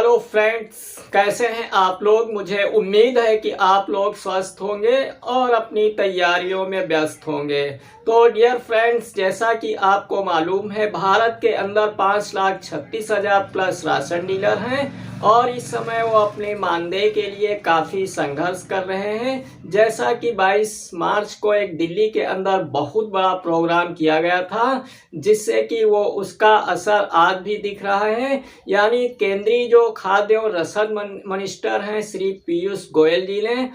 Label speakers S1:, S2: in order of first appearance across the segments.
S1: Hello friends, कैसे हैं आप लोग। मुझे उम्मीद है कि आप लोग स्वस्थ होंगे और अपनी तैयारियों में व्यस्त होंगे। तो डियर फ्रेंड्स, जैसा कि आपको मालूम है, भारत के अंदर 5,36,000 प्लस राशन डीलर हैं और इस समय वो अपने मानदेय के लिए काफ़ी संघर्ष कर रहे हैं। जैसा कि 22 मार्च को एक दिल्ली के अंदर बहुत बड़ा प्रोग्राम किया गया था, जिससे कि वो उसका असर आज भी दिख रहा है। यानी केंद्रीय जो खाद्य और रसद मिनिस्टर हैं श्री पीयूष गोयल जी ने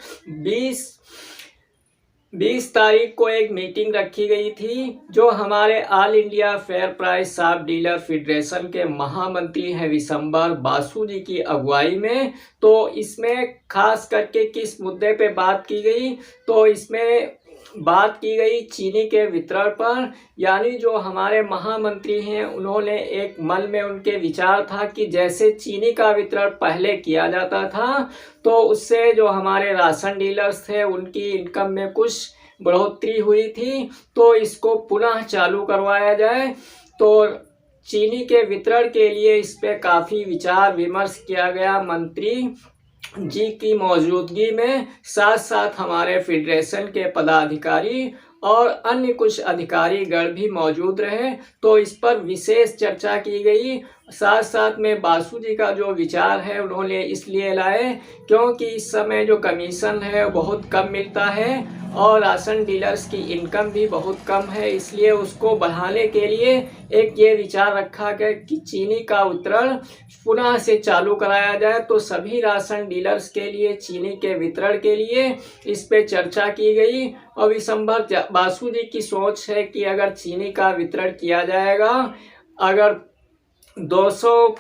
S1: 20 तारीख को एक मीटिंग रखी गई थी, जो हमारे ऑल इंडिया फेयर प्राइस सब डीलर फेडरेशन के महामंत्री हैं विशंबर बासु जी की अगुवाई में। तो इसमें खास करके किस मुद्दे पे बात की गई, तो इसमें बात की गई चीनी के वितरण पर। यानी जो हमारे महामंत्री हैं, उन्होंने एक मन में उनके विचार था कि जैसे चीनी का वितरण पहले किया जाता था, तो उससे जो हमारे राशन डीलर्स थे उनकी इनकम में कुछ बढ़ोतरी हुई थी, तो इसको पुनः चालू करवाया जाए। तो चीनी के वितरण के लिए इस पे काफ़ी विचार विमर्श किया गया मंत्री जी की मौजूदगी में। साथ साथ हमारे फेडरेशन के पदाधिकारी और अन्य कुछ अधिकारी गण भी मौजूद रहे, तो इस पर विशेष चर्चा की गई। साथ साथ में बासु जी का जो विचार है उन्होंने इसलिए लाए क्योंकि इस समय जो कमीशन है बहुत कम मिलता है और राशन डीलर्स की इनकम भी बहुत कम है, इसलिए उसको बढ़ाने के लिए एक ये विचार रखा गया कि चीनी का वितरण पुनः से चालू कराया जाए। तो सभी राशन डीलर्स के लिए चीनी के वितरण के लिए इस पे चर्चा की गई और विशंबर बासु जी की सोच है कि अगर चीनी का वितरण किया जाएगा, अगर 2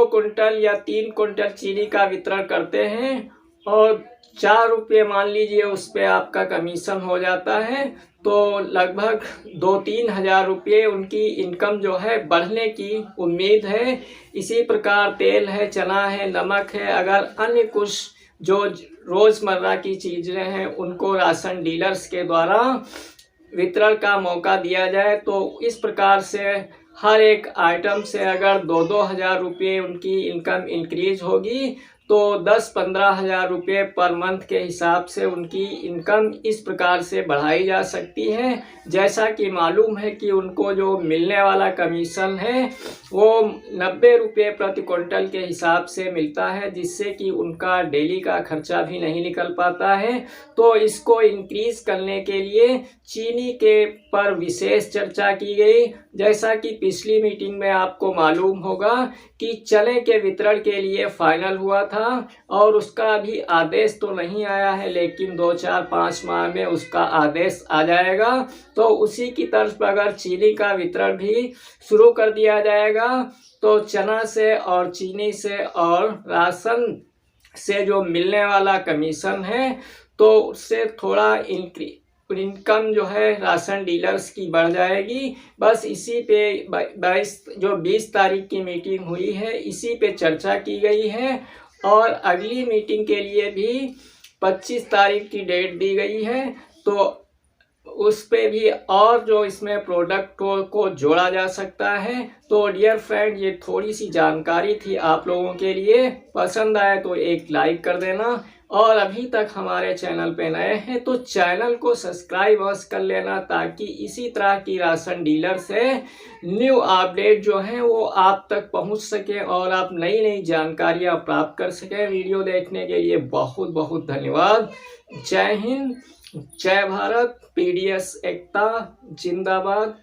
S1: कुंटल या 3 कुंटल चीनी का वितरण करते हैं और 4 रुपये मान लीजिए उस पर आपका कमीशन हो जाता है, तो लगभग 2-3 हज़ार रुपये उनकी इनकम जो है बढ़ने की उम्मीद है। इसी प्रकार तेल है, चना है, नमक है, अगर अन्य कुछ जो रोज़मर्रा की चीज़ें हैं उनको राशन डीलर्स के द्वारा वितरण का मौका दिया जाए, तो इस प्रकार से हर एक आइटम से अगर 2-2 हज़ार रुपये उनकी इनकम इंक्रीज होगी, तो 10-15 हज़ार रुपये पर मंथ के हिसाब से उनकी इनकम इस प्रकार से बढ़ाई जा सकती है। जैसा कि मालूम है कि उनको जो मिलने वाला कमीशन है वो 90 रुपये प्रति क्विंटल के हिसाब से मिलता है, जिससे कि उनका डेली का खर्चा भी नहीं निकल पाता है। तो इसको इंक्रीज करने के लिए चीनी के पर विशेष चर्चा की गई। जैसा कि पिछली मीटिंग में आपको मालूम होगा कि चने के वितरण के लिए फाइनल हुआ था और उसका अभी आदेश तो नहीं आया है, लेकिन 2-4-5 माह में उसका आदेश आ जाएगा। तो उसी की तर्ज पर अगर चीनी का वितरण भी शुरू कर दिया जाएगा, तो चना से और चीनी से और राशन से जो मिलने वाला कमीशन है, तो उससे थोड़ा इनकम जो है राशन डीलर्स की बढ़ जाएगी। बस इसी पे 20 तारीख की मीटिंग हुई है, इसी पे चर्चा की गई है और अगली मीटिंग के लिए भी 25 तारीख की डेट दी गई है। तो उस पे भी और जो इसमें प्रोडक्ट को जोड़ा जा सकता है। तो डियर फ्रेंड, ये थोड़ी सी जानकारी थी आप लोगों के लिए। पसंद आए तो एक लाइक कर देना और अभी तक हमारे चैनल पे नए हैं तो चैनल को सब्सक्राइब अवश्य कर लेना, ताकि इसी तरह की राशन डीलर से न्यू अपडेट जो है वो आप तक पहुंच सके और आप नई नई जानकारियां प्राप्त कर सकें। वीडियो देखने के लिए बहुत बहुत धन्यवाद। जय हिंद, जय भारत, पीडीएस एकता जिंदाबाद।